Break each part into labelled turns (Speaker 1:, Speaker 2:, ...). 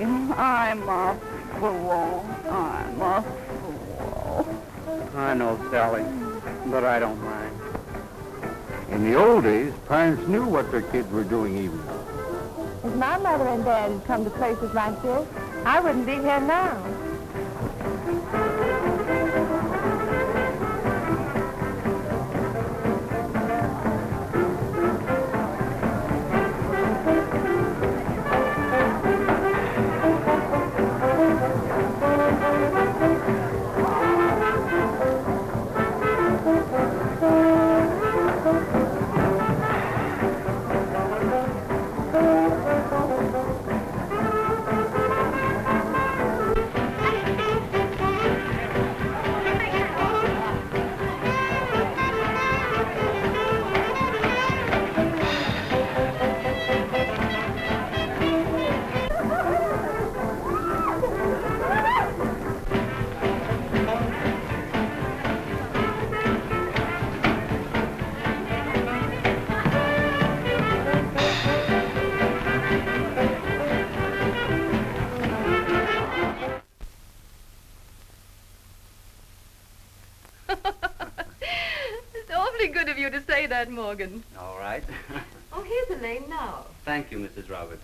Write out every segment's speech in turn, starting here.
Speaker 1: I'm a fool. I'm a fool.
Speaker 2: I know, Sally, but I don't mind.
Speaker 3: In the old days, parents knew what their kids were doing even.
Speaker 4: If my mother and dad had come to places like this, I wouldn't be here now.
Speaker 5: Good of you to say that, Morgan.
Speaker 2: All right.
Speaker 5: Oh, here's Elaine now.
Speaker 2: Thank you, Mrs. Roberts.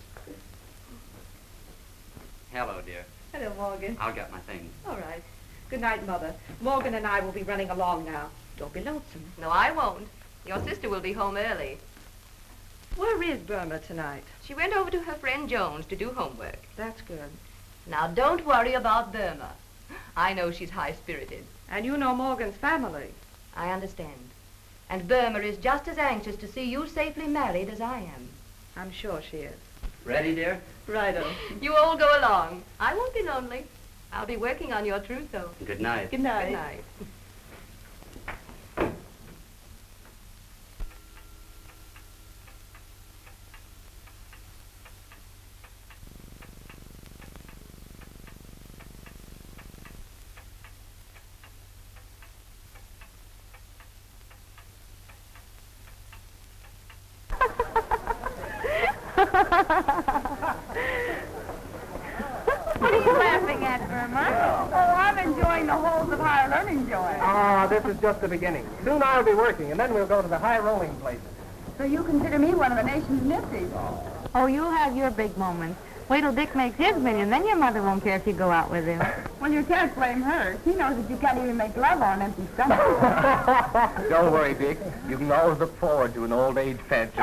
Speaker 2: Hello, dear.
Speaker 5: Hello, Morgan.
Speaker 2: I'll get my things.
Speaker 5: All right. Good night, Mother. Morgan and I will be running along now. Don't be lonesome. No, I won't. Your sister will be home early. Where is Burma tonight? She went over to her friend Jones to do homework. That's good. Now, don't worry about Burma. I know she's high-spirited. And you know Morgan's family. I understand. And Burma is just as anxious to see you safely married as I am. I'm sure she is.
Speaker 2: Ready, dear?
Speaker 5: Righto. You all go along. I won't be lonely. I'll be working on your trousseau.
Speaker 2: Good night.
Speaker 5: Good night. Good night.
Speaker 4: What are you laughing at, Burma?
Speaker 1: Oh, I'm enjoying the holes of higher learning, Joy.
Speaker 6: Ah, this is just the beginning. Soon I'll be working, and then we'll go to the high rolling places.
Speaker 1: So you consider me one of the nation's nifties?
Speaker 4: Oh, you'll have your big moments. Wait till Dick makes his million, then your mother won't care if you go out with him.
Speaker 1: Well, you can't blame her. She knows that you can't even make love on an empty stomach.
Speaker 6: Don't worry, Dick. You can always look forward to an old age fancy.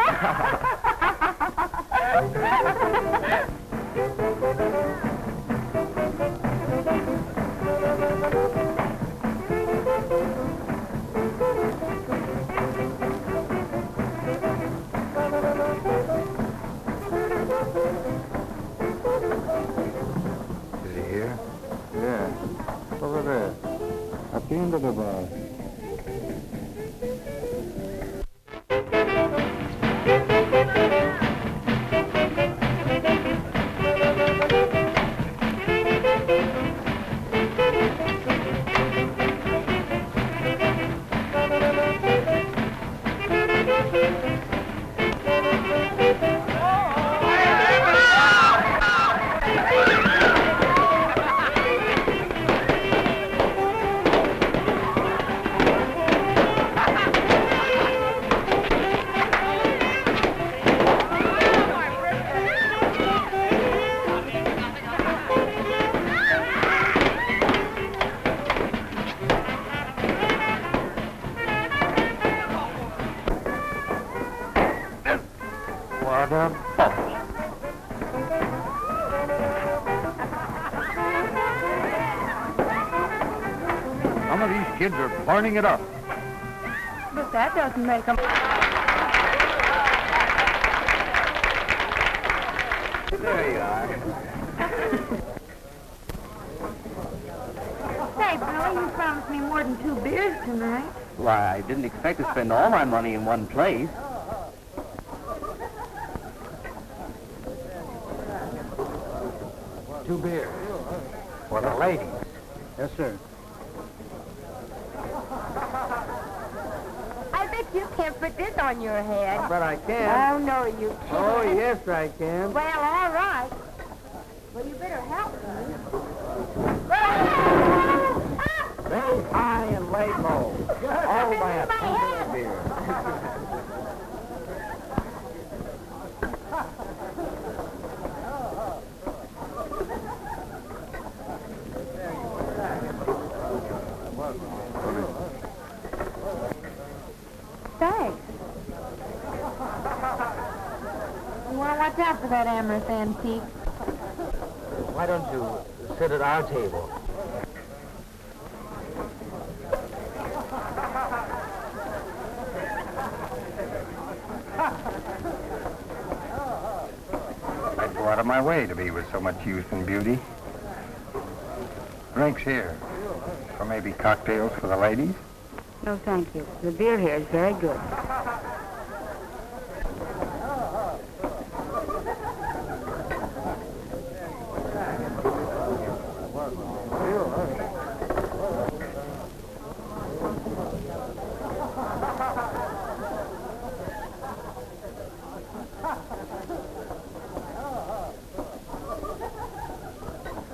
Speaker 3: Is he here? Yeah. Over there. At the end of the bar. What a bubble. Some of these kids are burning it up.
Speaker 4: But that doesn't make them...
Speaker 6: There you are.
Speaker 4: Say, Billy, you promised me more than 2 beers tonight.
Speaker 2: Why, I didn't expect to spend all my money in one place.
Speaker 6: 2 beers. For the ladies.
Speaker 3: Yes, sir.
Speaker 4: I bet you can't put this on your head.
Speaker 6: But I can.
Speaker 4: Oh, no, you can't.
Speaker 6: Oh, yes, I can.
Speaker 4: Well, all right.
Speaker 1: Well, you better help me.
Speaker 6: Lay high and lay low. All that. Beer.
Speaker 4: Thanks. You want to watch out for that amorous antique?
Speaker 6: Why don't you sit at our table?
Speaker 3: I'd go out of my way to be with so much youth and beauty. Drinks here. Or maybe cocktails for the ladies?
Speaker 4: No, thank you. The beer here is very good.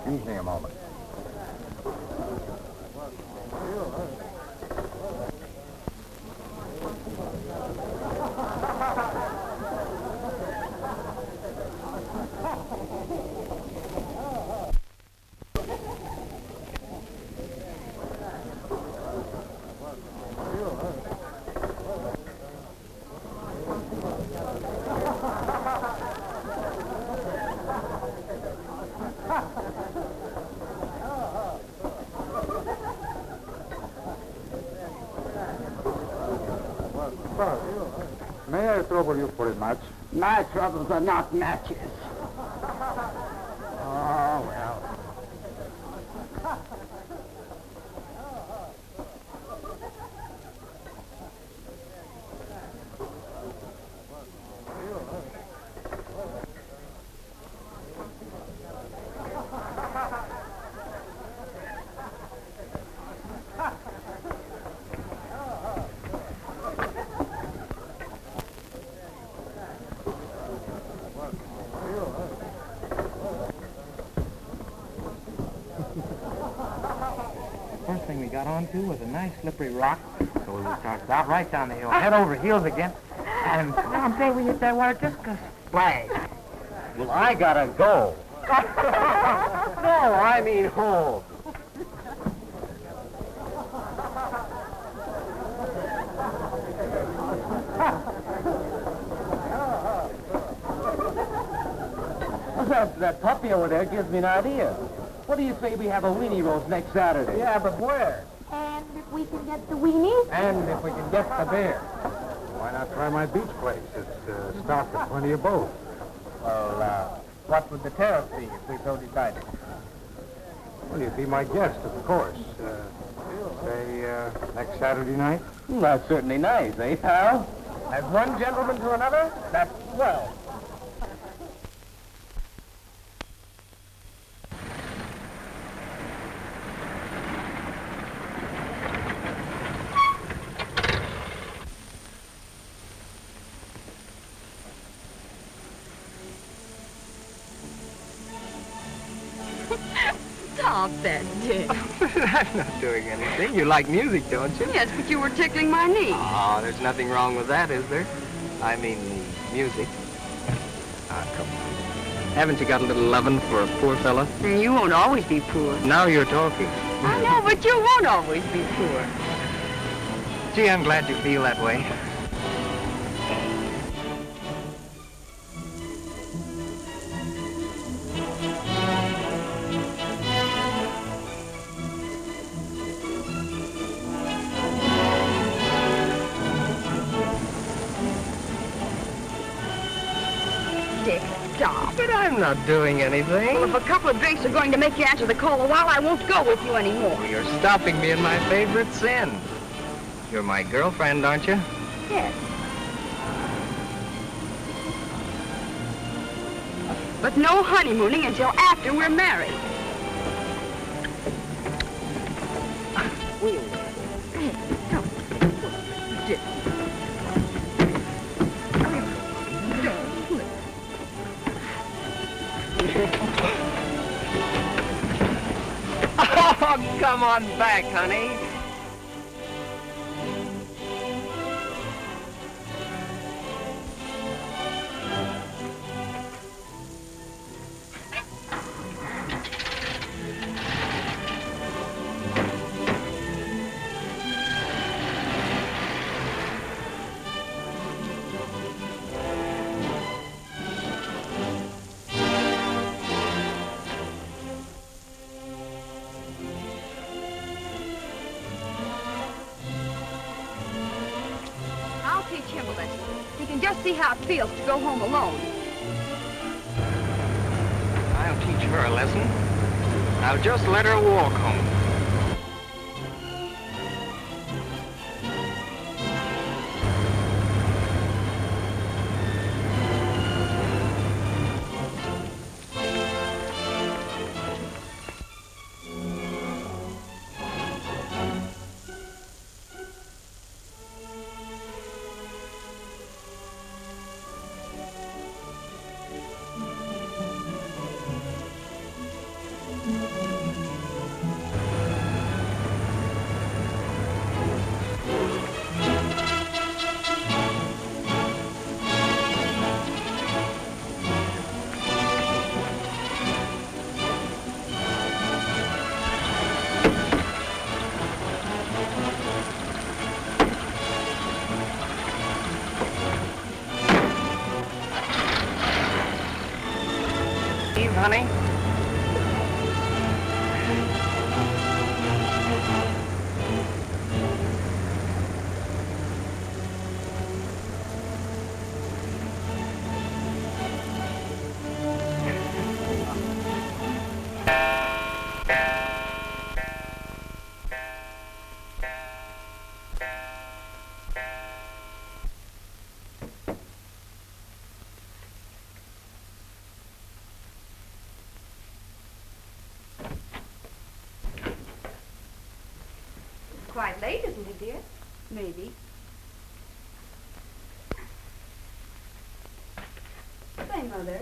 Speaker 3: Excuse me a moment. May I trouble you for a match?
Speaker 2: My troubles are not matches.
Speaker 3: Oh, well.
Speaker 6: First thing we got onto was a nice slippery rock, so we started out right down the hill, head over heels again, and I'm saying we hit that water just a splash. Well, I gotta go. No, I mean home. That puppy over there gives me an idea. What do you say we have a weenie roast next Saturday? Yeah, but where?
Speaker 1: And if we can get the weenies?
Speaker 6: And if we can get the beer.
Speaker 3: Why not try my beach place? It's stocked with plenty of both.
Speaker 6: Well, what would the tariff be if we so decided?
Speaker 3: Well, you'd be my guest, of course. Say, next Saturday night?
Speaker 6: That's certainly nice, eh, pal? As one gentleman to another, that's swell.
Speaker 5: Stop that, Dick.
Speaker 6: I'm not doing anything. You like music, don't you?
Speaker 5: Yes, but you were tickling my knee.
Speaker 6: Oh, there's nothing wrong with that, is there? I mean, the music. Ah, come on. Haven't you got a little lovin' for a poor fella?
Speaker 5: And you won't always be poor.
Speaker 6: Now you're talking.
Speaker 5: I know, but you won't always be poor.
Speaker 6: Gee, I'm glad you feel that way.
Speaker 5: Dick, stop.
Speaker 6: But I'm not doing anything.
Speaker 5: Well, if a couple of drinks are going to make you answer the call a while, I won't go with you anymore.
Speaker 6: You're stopping me in my favorite sin. You're my girlfriend, aren't you?
Speaker 5: Yes. But no honeymooning until after we're married. Dick.
Speaker 7: Oh, come on back, honey.
Speaker 5: I'll teach him a lesson. He can just see how it feels to go home alone.
Speaker 7: I'll teach her a lesson. I'll just let her walk home. Honey?
Speaker 5: Quite late, isn't it, dear? Maybe.
Speaker 1: Say, Mother,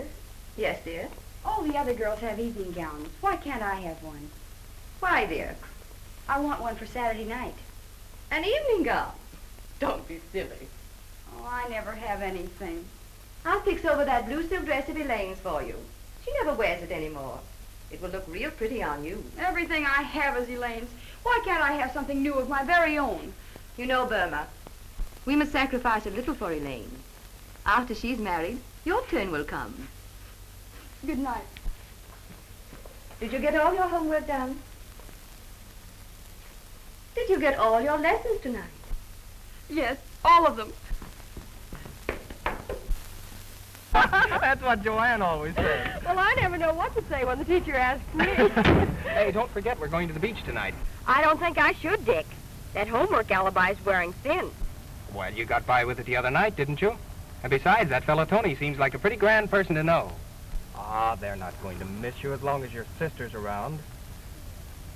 Speaker 5: Yes, dear.
Speaker 1: all the other girls have evening gowns. Why can't I have one?
Speaker 5: Why, dear?
Speaker 1: I want one for Saturday night.
Speaker 5: An evening gown. Don't be silly.
Speaker 1: Oh, I never have anything.
Speaker 5: I'll fix over that blue silk dress of Elaine's for you. She never wears it anymore. It will look real pretty on you.
Speaker 1: Everything I have is Elaine's. Why can't I have something new of my very own?
Speaker 5: You know, Burma, we must sacrifice a little for Elaine. After she's married, your turn will come.
Speaker 1: Good night.
Speaker 5: Did you get all your homework done? Did you get all your lessons tonight?
Speaker 1: Yes, all of them.
Speaker 6: That's what Joanne always says.
Speaker 4: Well, I never know what to say when the teacher asks me.
Speaker 7: Hey, don't forget we're going to the beach tonight.
Speaker 4: I don't think I should, Dick. That homework alibi's wearing thin.
Speaker 7: Well, you got by with it the other night, didn't you? And besides, that fellow Tony seems like a pretty grand person to know.
Speaker 6: Ah, they're not going to miss you as long as your sister's around.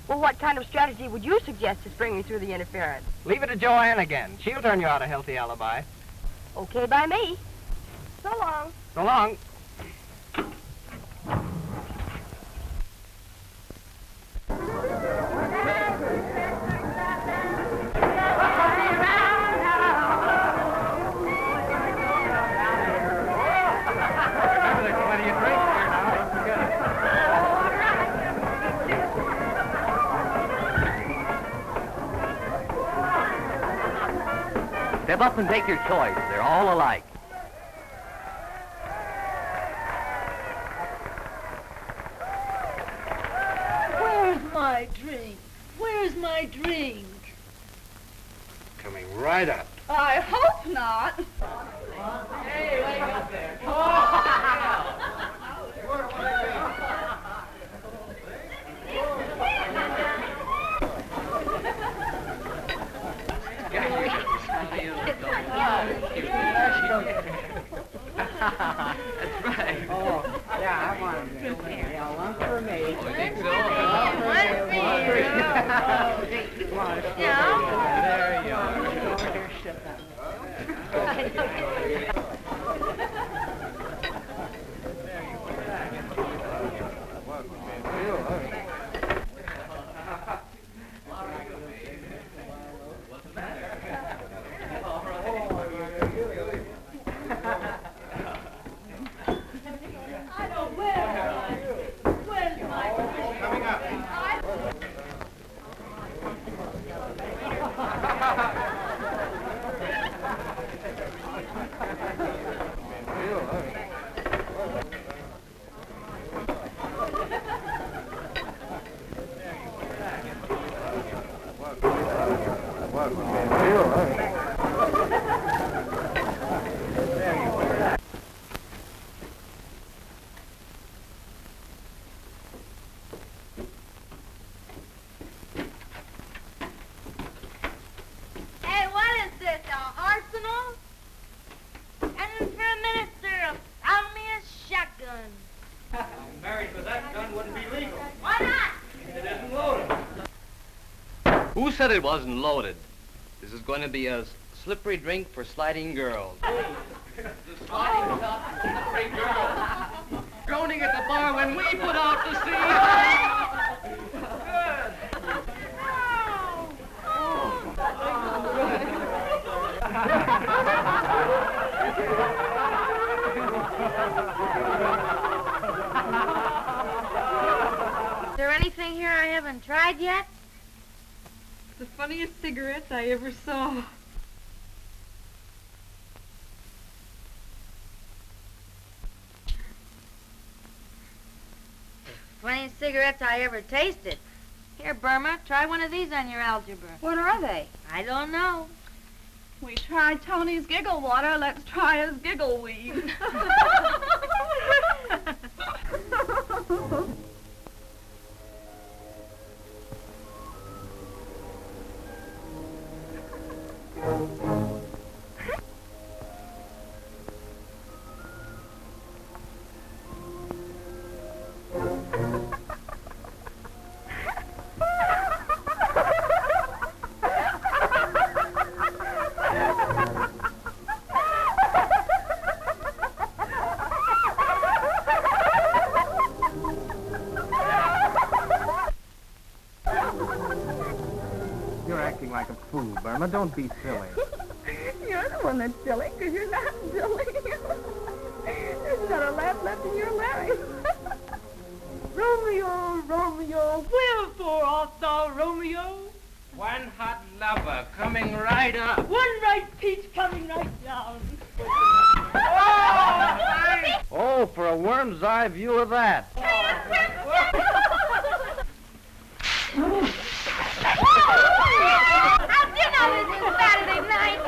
Speaker 4: Well, what kind of strategy would you suggest to spring me through the interference?
Speaker 7: Leave it to Joanne again. She'll turn you out a healthy alibi.
Speaker 4: Okay by me. So long.
Speaker 7: So long.
Speaker 8: Step up and take your choice. They're all alike.
Speaker 9: Where's my drink? Where's my drink?
Speaker 2: Coming right up.
Speaker 9: I hope not.
Speaker 7: Hey, wait up there.
Speaker 8: That's right.
Speaker 6: Oh, yeah, I want to. Yeah, one for me.
Speaker 8: I think so.
Speaker 6: There you are.
Speaker 8: Who said it wasn't loaded? This is going to be a slippery drink for sliding girls. The sliding top slippery girls. Groaning at the bar when we put out to sea.
Speaker 4: Is there anything here I haven't tried yet?
Speaker 9: The funniest cigarettes I ever saw.
Speaker 4: Funniest cigarettes I ever tasted. Here, Burma, try one of these on your algebra.
Speaker 1: What are they?
Speaker 4: I don't know.
Speaker 9: We tried Tony's giggle water. Let's try his giggle weed.
Speaker 6: You're acting like a fool, Burma. Don't be silly.
Speaker 1: You're the one that's silly, because you're not silly. There's not a laugh left in your larynx.
Speaker 9: Romeo, Romeo, wherefore art thou Romeo?
Speaker 6: One hot lover coming right up.
Speaker 9: One ripe peach coming right down.
Speaker 3: Oh, for a worm's eye view of that.
Speaker 4: How's dinner this Saturday night?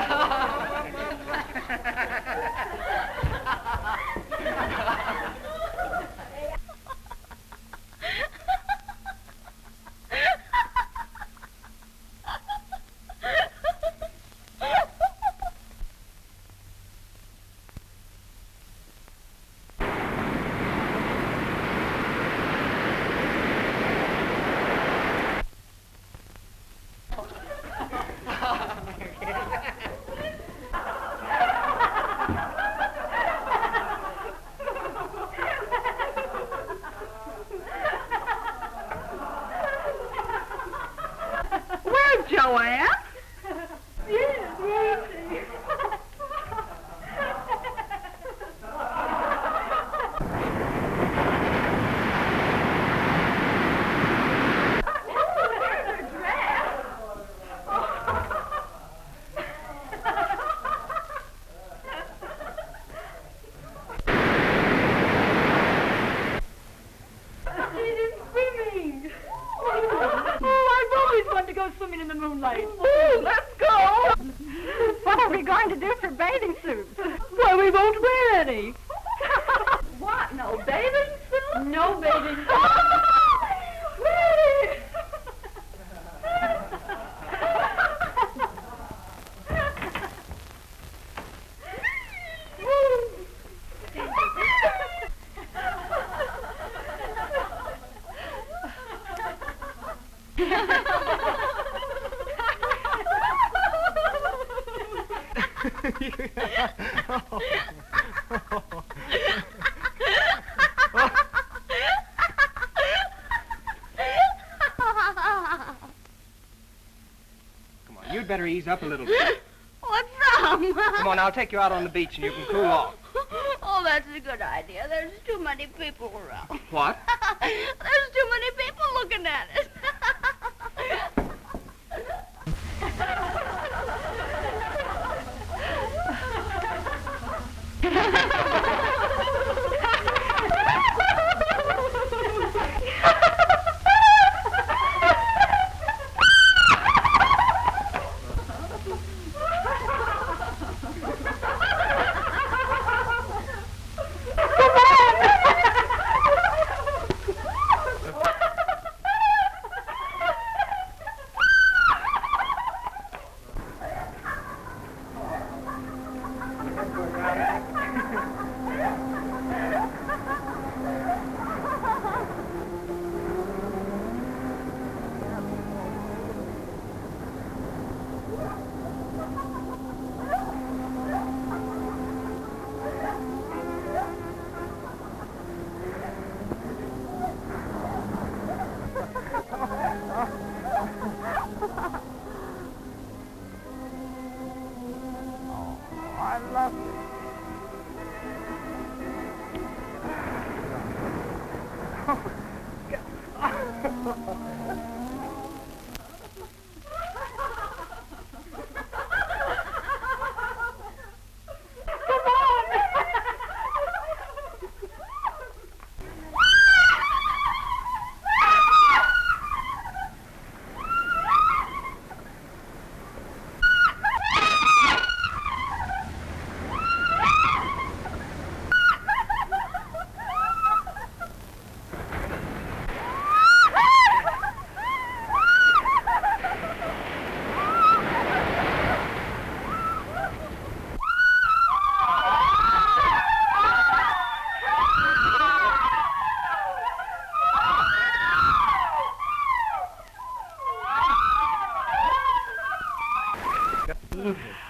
Speaker 1: Where's Joanne?
Speaker 9: Yes, where is she? To go swimming in the moonlight.
Speaker 1: Ooh, let's go.
Speaker 4: What are we going to do for bathing suits?
Speaker 9: Well, we won't wear any.
Speaker 1: What? No bathing suit?
Speaker 9: No bathing suit.
Speaker 1: Really?
Speaker 7: Come on, you'd better ease up a little bit.
Speaker 1: What's wrong?
Speaker 7: Come on, I'll take you out on the beach and you can cool off.
Speaker 1: Oh, that's a good idea. There's too many people around.
Speaker 7: What?
Speaker 1: There's too many people looking at it.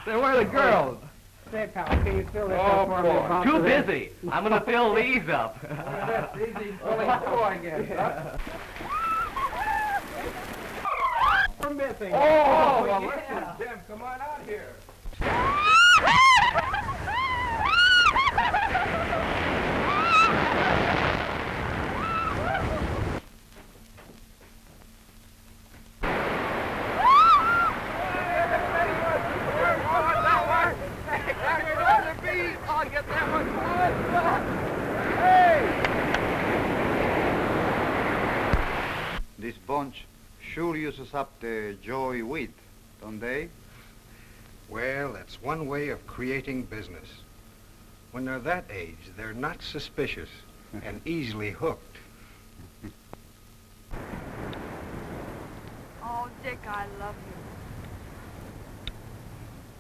Speaker 8: Where are the girls?
Speaker 6: Say, pal, can you fill this
Speaker 8: Oh,
Speaker 6: up for me?
Speaker 8: boy.
Speaker 6: about
Speaker 8: Too
Speaker 6: this?
Speaker 8: busy. I'm going to fill these up.
Speaker 6: That's easy. I guess. Huh? We're missing.
Speaker 8: Oh, well,
Speaker 6: yeah.
Speaker 8: listen, Jim, come on out here.
Speaker 3: This bunch sure uses up the joy weed, don't they?
Speaker 10: Well, that's one way of creating business. When they're that age, they're not suspicious and easily hooked.
Speaker 9: Oh, Dick, I love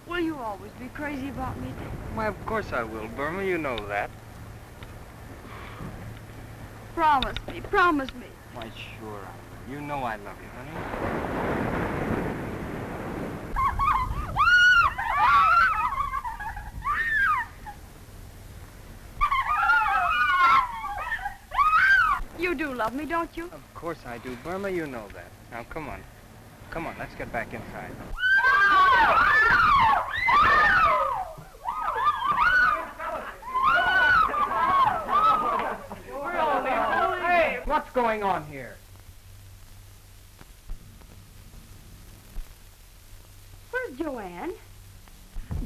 Speaker 9: you. Will you always be crazy about me, Dick?
Speaker 7: Why, of course I will, Burma. You know that.
Speaker 9: Promise me, promise me.
Speaker 7: Why, sure I will. You know I love you, honey.
Speaker 9: You do love me, don't you?
Speaker 7: Of course I do, Burma. You know that. Now, come on. Come on, let's get back inside.
Speaker 6: Hey, what's going on here?
Speaker 1: Where's Joanne?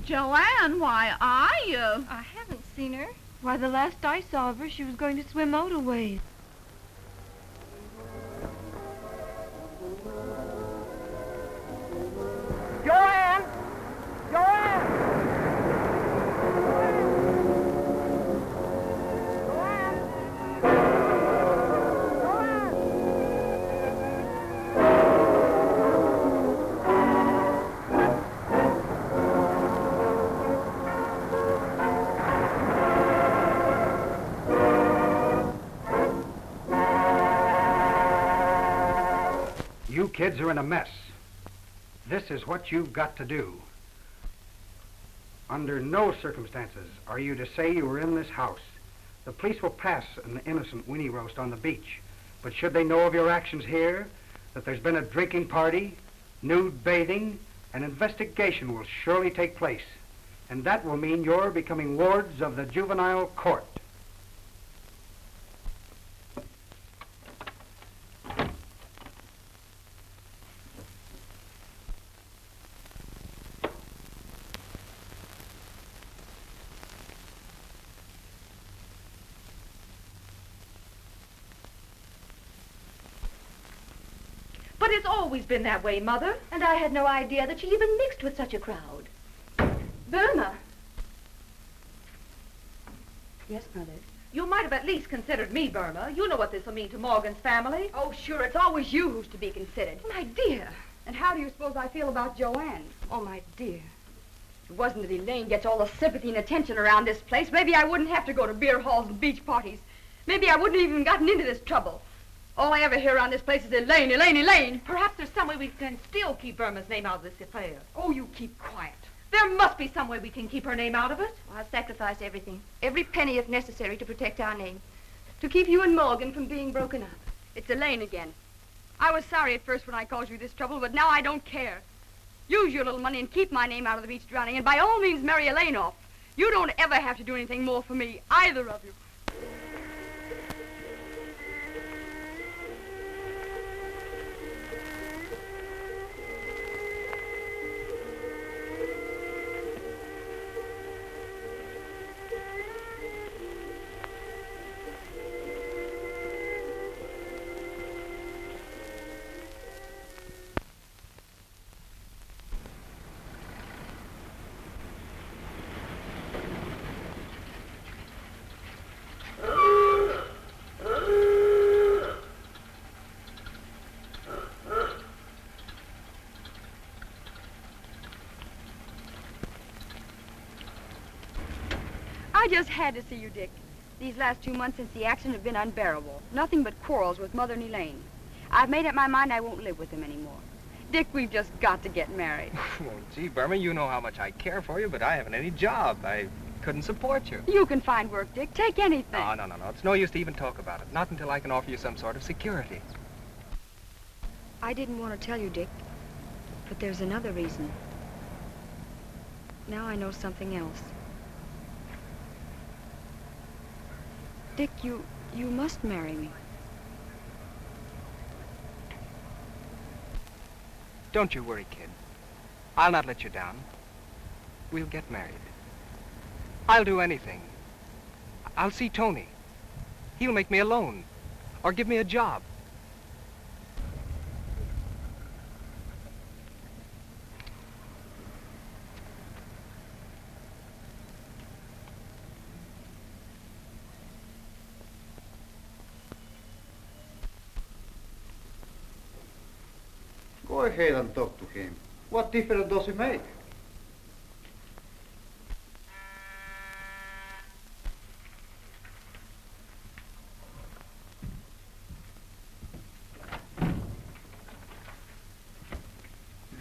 Speaker 9: Joanne, why,
Speaker 1: I haven't seen her. Why, the last I saw of her, she was going to swim out a ways.
Speaker 6: Joanne! Joanne!
Speaker 10: You kids are in a mess. This is what you've got to do. Under no circumstances are you to say you were in this house. The police will pass an innocent weenie roast on the beach. But should they know of your actions here, that there's been a drinking party, nude bathing, an investigation will surely take place. And that will mean you're becoming wards of the juvenile court.
Speaker 5: But it's always been that way, Mother.
Speaker 11: And I had no idea that she even mixed with such a crowd. Burma. Yes, Mother.
Speaker 5: You might have at least considered me, Burma. You know what this will mean to Morgan's family.
Speaker 1: Oh, sure, it's always you who's to be considered.
Speaker 5: My dear.
Speaker 1: And how do you suppose I feel about Joanne? Oh, my dear. If it wasn't that Elaine gets all the sympathy and attention around this place, maybe I wouldn't have to go to beer halls and beach parties. Maybe I wouldn't have even gotten into this trouble. All I ever hear around this place is Elaine, Elaine, Elaine.
Speaker 5: Perhaps there's some way we can still keep Burma's name out of this affair.
Speaker 1: Oh, you keep quiet.
Speaker 5: There must be some way we can keep her name out of it.
Speaker 11: I'll sacrifice everything, every penny if necessary, to protect our name, to keep you and Morgan from being broken up.
Speaker 1: It's Elaine again. I was sorry at first when I caused you this trouble, but now I don't care. Use your little money and keep my name out of the beach drowning, and by all means marry Elaine off. You don't ever have to do anything more for me, either of you. just had to see you, Dick. These last 2 months since the accident have been unbearable. Nothing but quarrels with Mother and Elaine. I've made up my mind I won't live with them anymore. Dick, we've just got to get married.
Speaker 7: Well, gee, Burma, you know how much I care for you, but I haven't any job. I couldn't support you.
Speaker 1: You can find work, Dick. Take anything.
Speaker 7: No. It's no use to even talk about it. Not until I can offer you some sort of security.
Speaker 1: I didn't want to tell you, Dick, but there's another reason. Now I know something else. Dick, you must marry me.
Speaker 7: Don't you worry, kid. I'll not let you down. We'll get married. I'll do anything. I'll see Tony. He'll make me a loan or give me a job.
Speaker 3: Go ahead and talk to him. What difference does it make?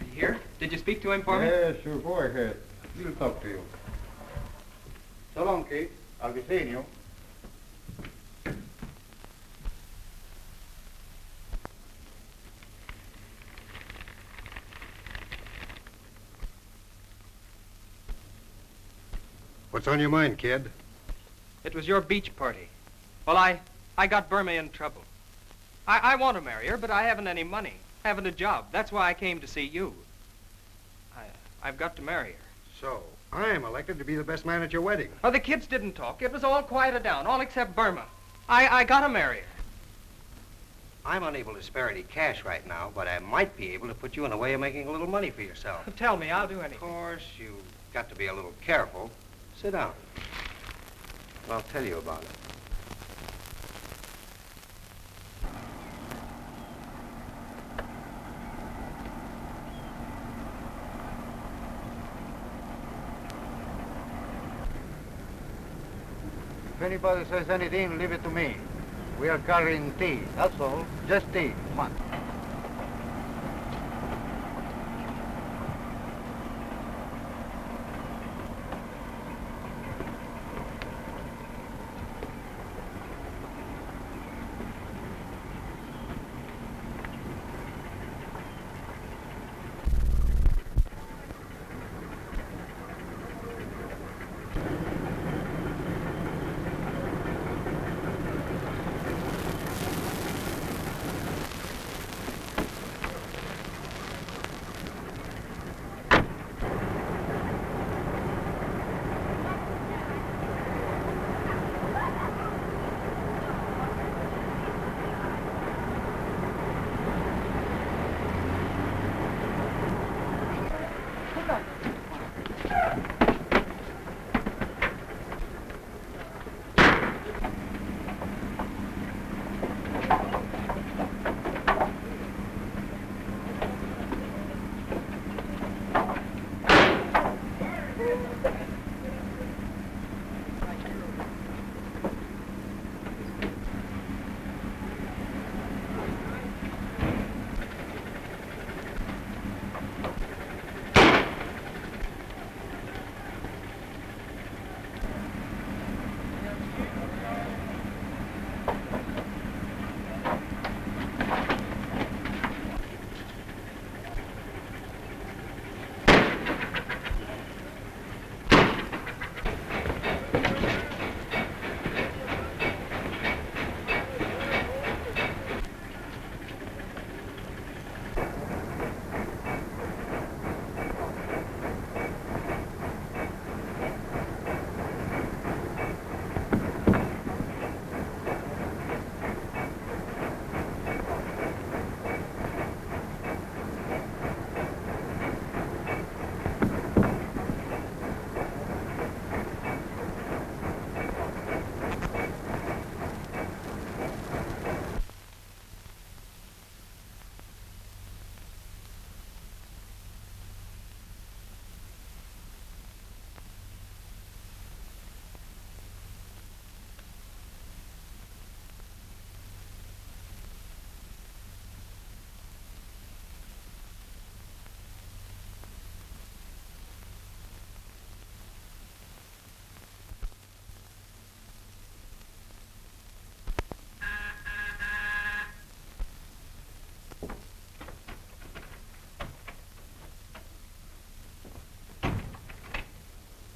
Speaker 7: Is he here? Did you speak to him for me?
Speaker 3: Yeah, sure. Go ahead. He'll talk to you. So long, kid. I'll be seeing you.
Speaker 10: What's on your mind, kid?
Speaker 7: It was your beach party. Well, I got Burma in trouble. I want to marry her, but I haven't any money. Haven't a job. That's why I came to see you. I've got to marry her.
Speaker 10: So, I'm elected to be the best man at your wedding.
Speaker 7: Oh, the kids didn't talk. It was all quieted down, all except Burma. I gotta marry her.
Speaker 6: I'm unable to spare any cash right now, but I might be able to put you in a way of making a little money for yourself.
Speaker 7: Tell me, I'll do anything.
Speaker 6: Of course, you've got to be a little careful. Sit down. I'll tell you about it.
Speaker 3: If anybody says anything, leave it to me. We are carrying tea, that's all. Just tea. Come on.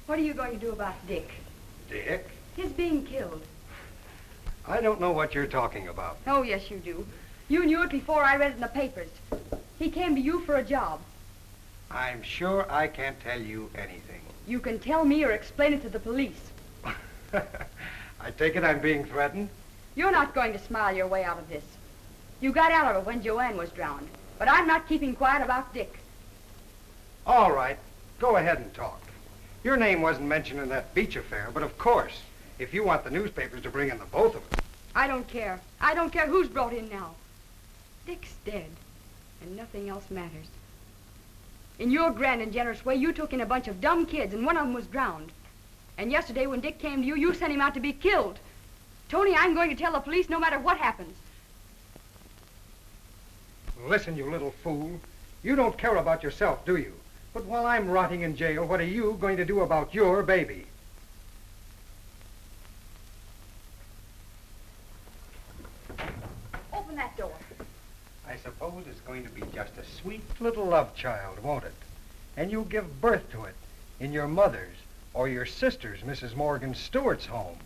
Speaker 1: What are you going to do about Dick?
Speaker 10: Dick?
Speaker 1: His being killed.
Speaker 10: I don't know what you're talking about.
Speaker 1: Oh, yes, you do. You knew it before I read it in the papers. He came to you for a job.
Speaker 10: I'm sure I can't tell you anything.
Speaker 1: You can tell me or explain it to the police.
Speaker 10: I take it I'm being threatened?
Speaker 1: You're not going to smile your way out of this. You got out of it when Joanne was drowned. But I'm not keeping quiet about Dick.
Speaker 10: All right. Go ahead and talk. Your name wasn't mentioned in that beach affair, but of course, if you want the newspapers to bring in the both of us.
Speaker 1: I don't care. I don't care who's brought in now. Dick's dead, and nothing else matters. In your grand and generous way, you took in a bunch of dumb kids, and one of them was drowned. And yesterday, when Dick came to you, you sent him out to be killed. Tony, I'm going to tell the police no matter what happens.
Speaker 10: Listen, you little fool. You don't care about yourself, do you? But while I'm rotting in jail, what are you going to do about your baby?
Speaker 1: Open that door.
Speaker 10: I suppose it's going to be just a sweet little love child, won't it? And you'll give birth to it in your mother's or your sister's, Mrs. Morgan Stewart's home.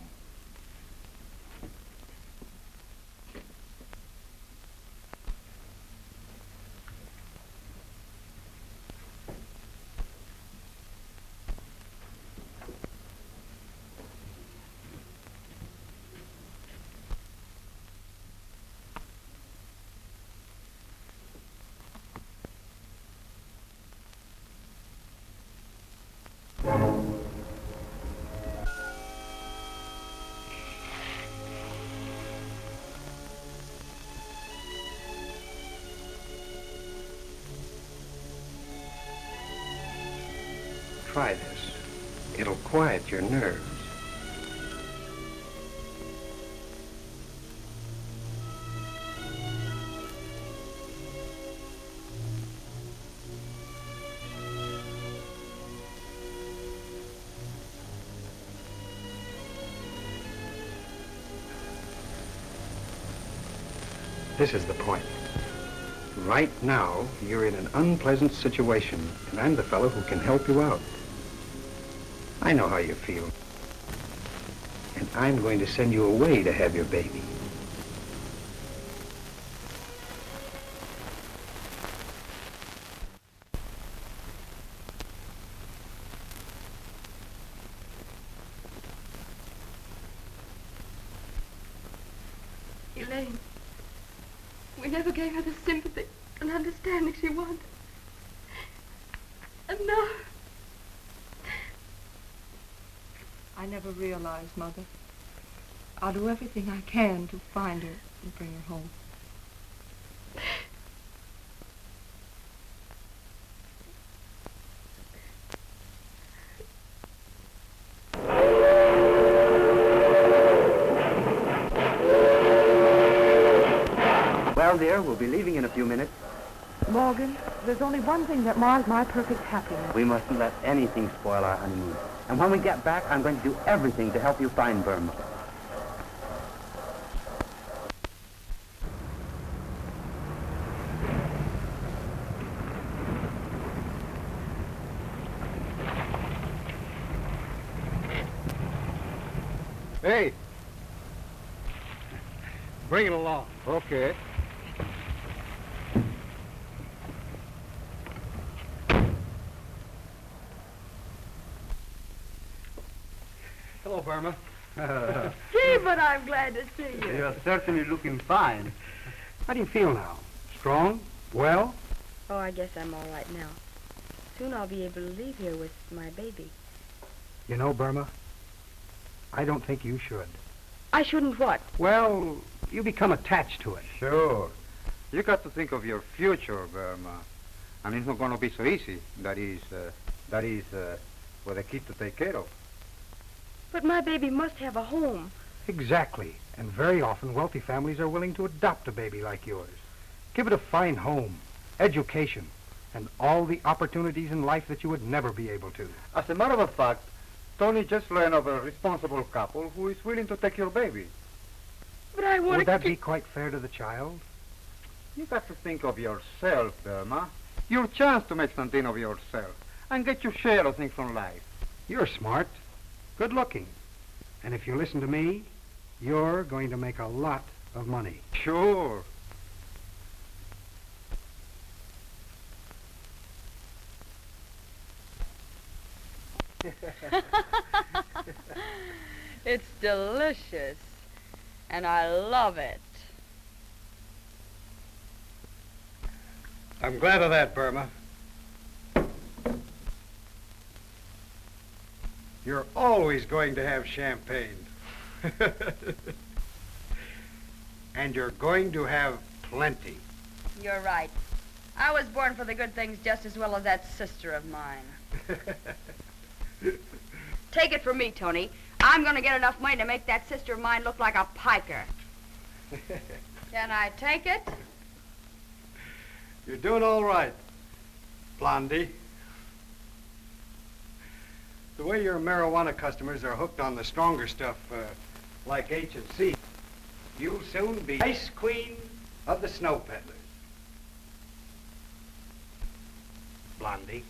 Speaker 10: Try this. It'll quiet your nerves. This is the point. Right now, you're in an unpleasant situation, and I'm the fellow who can help you out. I know how you feel. And I'm going to send you away to have your baby.
Speaker 11: Elaine, we never gave her the sympathy and understanding she wanted. And now... I never realized, Mother. I'll do everything I can to find her and bring her home.
Speaker 2: Well, dear, we'll be leaving in a few minutes.
Speaker 4: Morgan, there's only one thing that mars my perfect happiness.
Speaker 2: We mustn't let anything spoil our honeymoon. And when we get back, I'm going to do everything to help you find Burma.
Speaker 10: Hey! Bring it along. Okay. Hello, Burma.
Speaker 9: Gee, but I'm glad to see you.
Speaker 2: You're certainly looking fine.
Speaker 10: How do you feel now? Strong? Well?
Speaker 12: Oh, I guess I'm all right now. Soon I'll be able to leave here with my baby.
Speaker 10: You know, Burma, I don't think you should.
Speaker 12: I shouldn't what?
Speaker 10: Well, you become attached to it.
Speaker 3: Sure. You got to think of your future, Burma. And it's not going to be so easy. That is for the kid to take care of.
Speaker 12: But my baby must have a home.
Speaker 10: Exactly. And very often, wealthy families are willing to adopt a baby like yours. Give it a fine home, education, and all the opportunities in life that you would never be able to.
Speaker 3: As a matter of fact, Tony just learned of a responsible couple who is willing to take your baby.
Speaker 12: But I want
Speaker 10: Would that be quite fair to the child?
Speaker 3: You got to think of yourself, Burma. Your chance to make something of yourself and get your share of things from life.
Speaker 10: You're smart, good looking. And if you listen to me, you're going to make a lot of money.
Speaker 3: Sure.
Speaker 1: It's delicious, and I love it.
Speaker 3: I'm glad of that, Burma. You're always going to have champagne. And you're going to have plenty.
Speaker 1: You're right. I was born for the good things just as well as that sister of mine. Take it from me, Tony. I'm going to get enough money to make that sister of mine look like a piker. Can I take it?
Speaker 3: You're doing all right, Blondie. The way your marijuana customers are hooked on the stronger stuff, like H&C, you'll soon be ice queen of the snow peddlers. Blondie.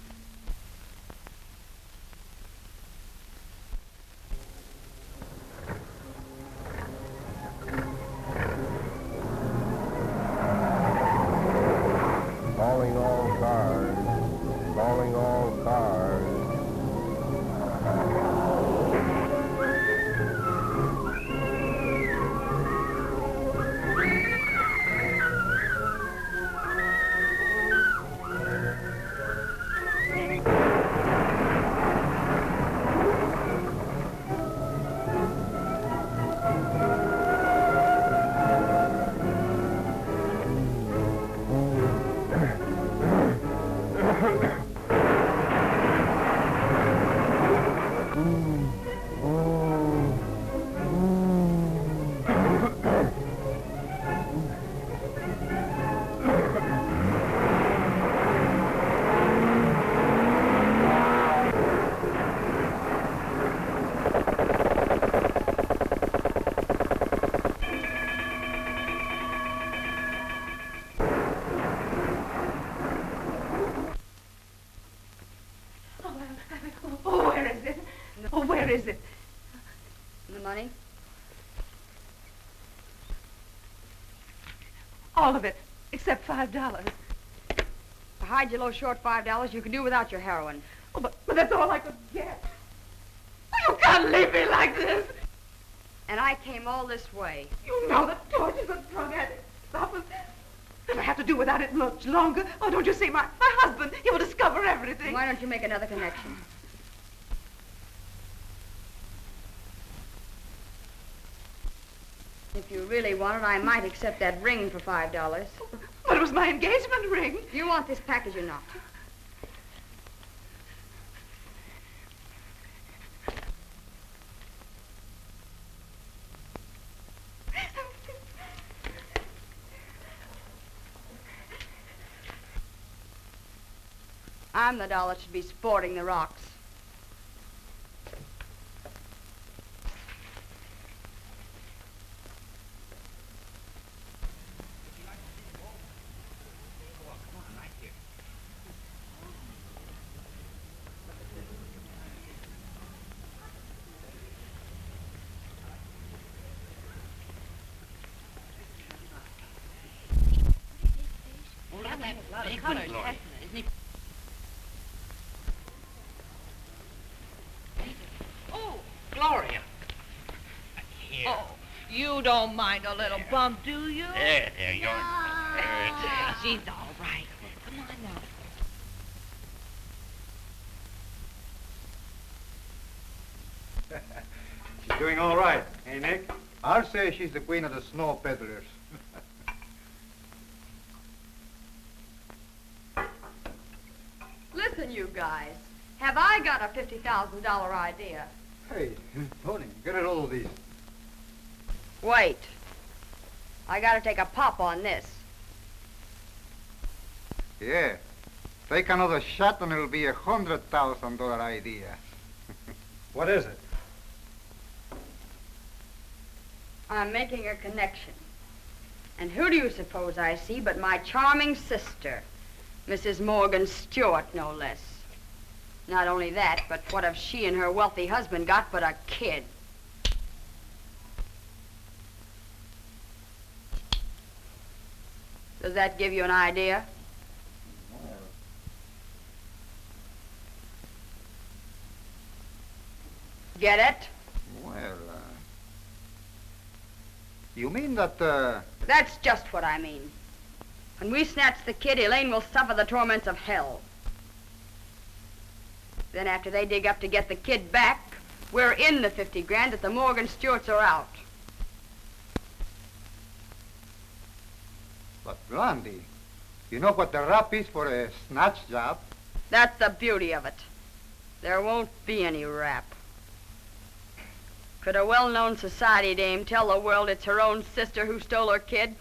Speaker 13: Calling all cars. Calling all cars.
Speaker 1: Where is it? The money?
Speaker 11: All of it, except $5.
Speaker 1: To hide your low short $5, you can do without your heroin.
Speaker 11: Oh, but that's all I could get. You can't leave me like this.
Speaker 1: And I came all this way.
Speaker 11: You know that George is a drug addict. Stop it. And I have to do without it much longer. Oh, don't you see, my husband, he will discover everything.
Speaker 1: Why don't you make another connection? If you really want it, I might accept that ring for $5.
Speaker 11: But it was my engagement ring.
Speaker 1: You want this package or not? I'm the doll that should be sporting the rocks.
Speaker 14: Oh, Gloria. Here. Oh, you don't mind a little bump, do you?
Speaker 15: There, you're...
Speaker 14: She's all right. Come on now.
Speaker 3: She's doing all right, hey, Nick? I'll say she's the queen of the snow peddlers.
Speaker 1: Listen, you guys. Have I got a $50,000 idea?
Speaker 3: Hey, Tony, get a hold of these.
Speaker 1: Wait. I gotta take a pop on this.
Speaker 3: Yeah. Take another shot and it'll be $100,000 idea. What is it?
Speaker 1: I'm making a connection. And who do you suppose I see but my charming sister, Mrs. Morgan Stewart, no less. Not only that, but what have she and her wealthy husband got but a kid? Does that give you an idea? Get it?
Speaker 15: Well, you mean that,
Speaker 1: That's just what I mean. When we snatch the kid, Elaine will suffer the torments of hell. Then after they dig up to get the kid back, we're in the 50 grand that the Morgan Stewarts are out.
Speaker 15: But Blondie, you know what the rap is for a snatch job?
Speaker 1: That's the beauty of it. There won't be any rap. Could a well-known society dame tell the world it's her own sister who stole her kid?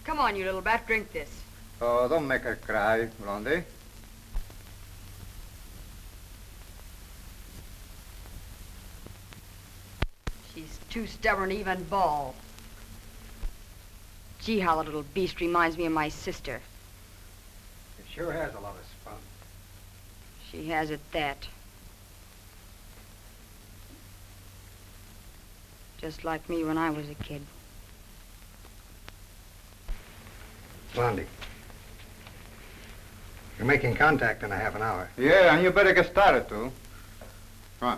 Speaker 1: Come on, you little brat, drink this.
Speaker 15: Oh, don't make her cry, Blondie.
Speaker 1: She's too stubborn to even bawl. Gee, how the little beast reminds me of my sister.
Speaker 3: It sure has a lot of spunk.
Speaker 1: She has at that. Just like me when I was a kid.
Speaker 3: Blondie, you're making contact in a half an hour.
Speaker 15: Yeah, and you better get started, too. Come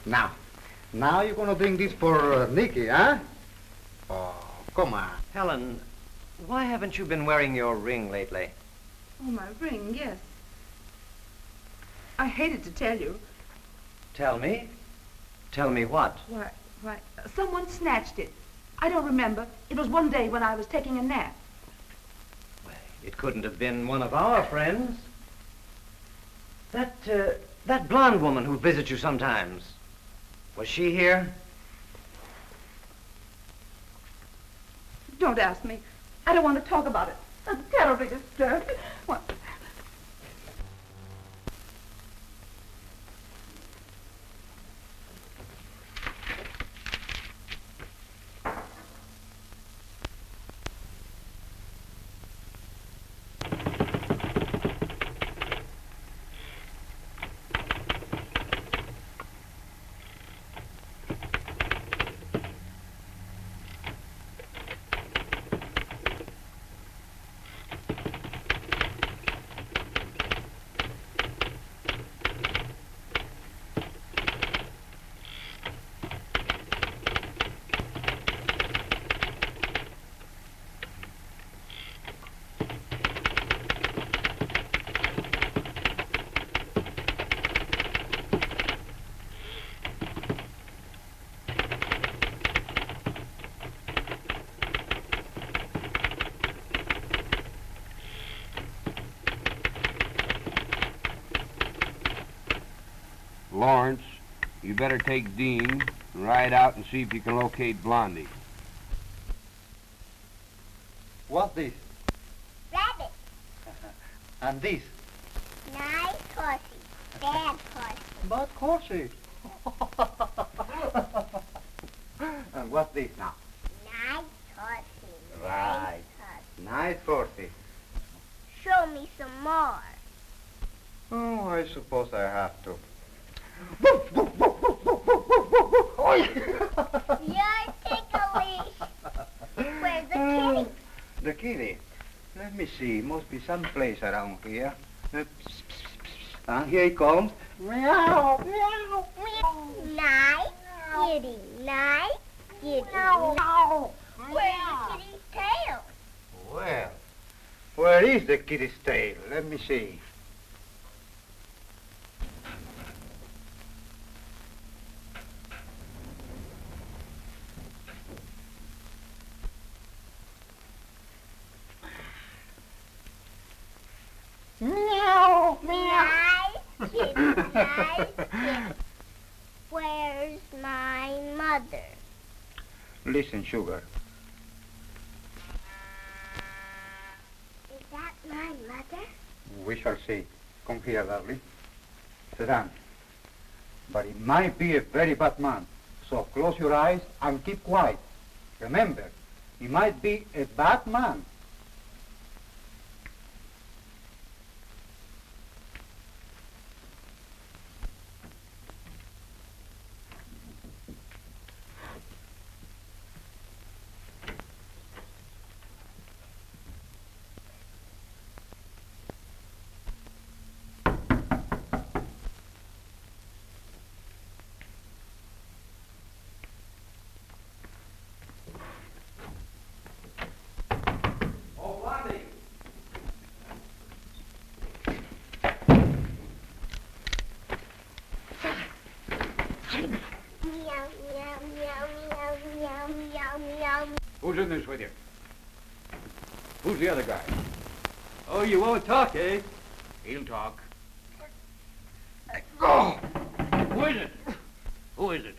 Speaker 15: on. Now you're gonna bring this for Nicky, huh? Oh, come on.
Speaker 8: Helen, why haven't you been wearing your ring lately?
Speaker 11: Oh, my ring, yes. I hated to tell you.
Speaker 8: Tell me? Tell me what?
Speaker 11: Why, someone snatched it. I don't remember. It was one day when I was taking a nap.
Speaker 8: It couldn't have been one of our friends. That blonde woman who visits you sometimes. Was she here?
Speaker 11: Don't ask me. I don't want to talk about it. I'm terribly disturbed. What?
Speaker 13: Lawrence, you better take Dean and ride out and see if you can locate Blondie.
Speaker 15: What's this?
Speaker 16: Rabbit.
Speaker 15: And this?
Speaker 16: Nice horsey. Bad horsey.
Speaker 15: But horsey. And what's this now?
Speaker 16: Nice horsey.
Speaker 15: Right. Nice horsey.
Speaker 16: Show me some more.
Speaker 15: Oh, I suppose I have to.
Speaker 16: You're ticklish. Where's the kitty?
Speaker 15: The kitty? Let me see. Must be someplace around here. Here he comes. Meow, meow, meow.
Speaker 16: Nice kitty. Nice kitty.
Speaker 15: Meow.
Speaker 16: Where's the kitty's tail?
Speaker 15: Well, where is the kitty's tail? Let me see. Meow,
Speaker 16: Nice kitty, nice kitty. Where's my mother?
Speaker 10: Listen, Sugar.
Speaker 16: Is that my mother?
Speaker 10: We shall see. Come here, darling. Sit down. But he might be a very bad man. So close your eyes and keep quiet. Remember, he might be a bad man.
Speaker 3: Who's in this with you? Who's the other guy? Oh, you won't talk, eh? He'll talk. Go! Who is it? Who is it?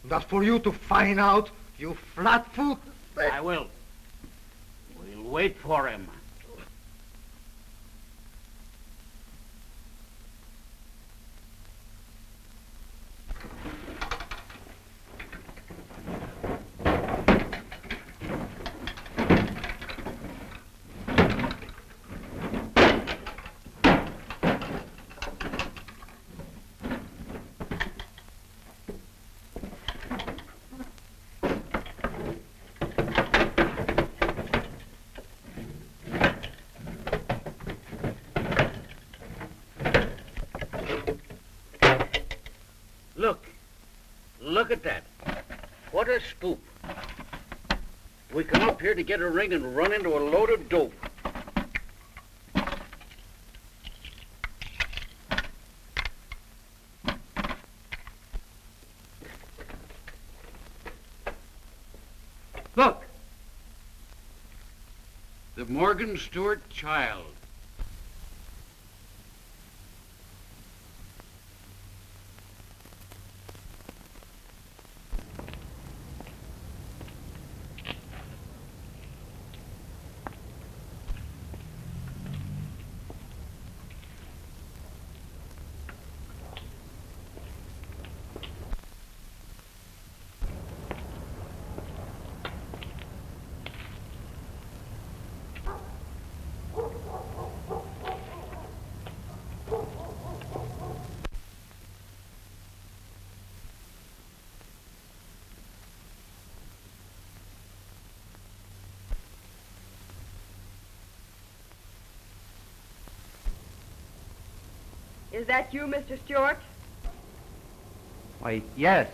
Speaker 15: That's for you to find out, you flatfoot.
Speaker 3: I will. We'll wait for him. Look at that. What a spook. We come up here to get a ring and run into a load of dope. Look. The Morgan Stewart child.
Speaker 1: Is that you, Mr. Stewart?
Speaker 2: Why, yes.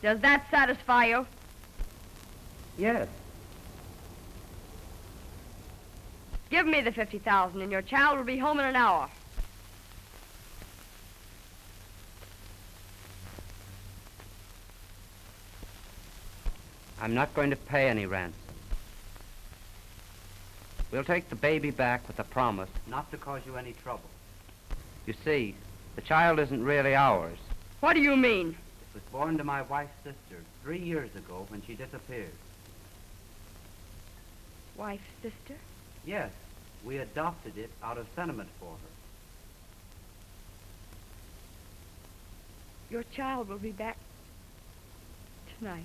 Speaker 1: Does that satisfy you?
Speaker 2: Yes.
Speaker 1: Give me the 50,000 and your child will be home in an hour.
Speaker 2: I'm not going to pay any ransom. We'll take the baby back with a promise not to cause you any trouble. You see, the child isn't really ours.
Speaker 1: What do you mean?
Speaker 2: It was born to my wife's sister 3 years ago when she disappeared.
Speaker 1: Wife's sister?
Speaker 2: Yes, we adopted it out of sentiment for her.
Speaker 1: Your child will be back tonight.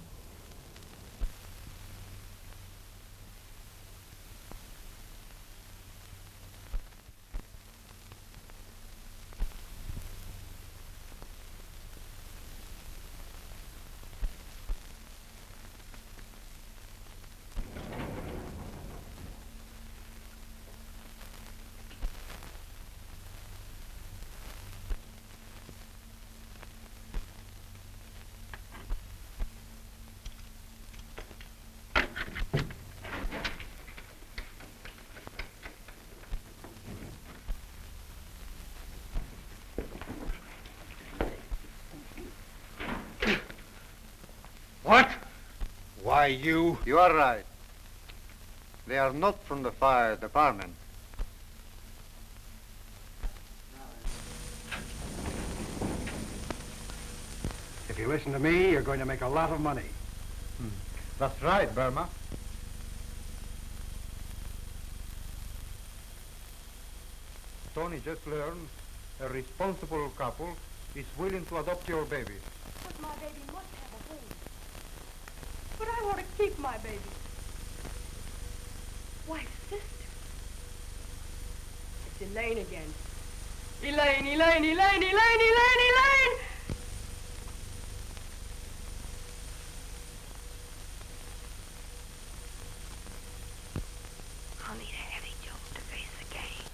Speaker 3: Why, you...
Speaker 15: You are right. They are not from the fire department.
Speaker 3: If you listen to me, you're going to make a lot of money.
Speaker 15: That's right, Burma. Tony just learned a responsible couple is willing to adopt your baby.
Speaker 1: But my baby must have a home. But I want to keep my baby. Why, sister. It's Elaine again. Elaine, Elaine, Elaine, Elaine, Elaine, Elaine!
Speaker 16: I'll need a heavy jolt to face the game.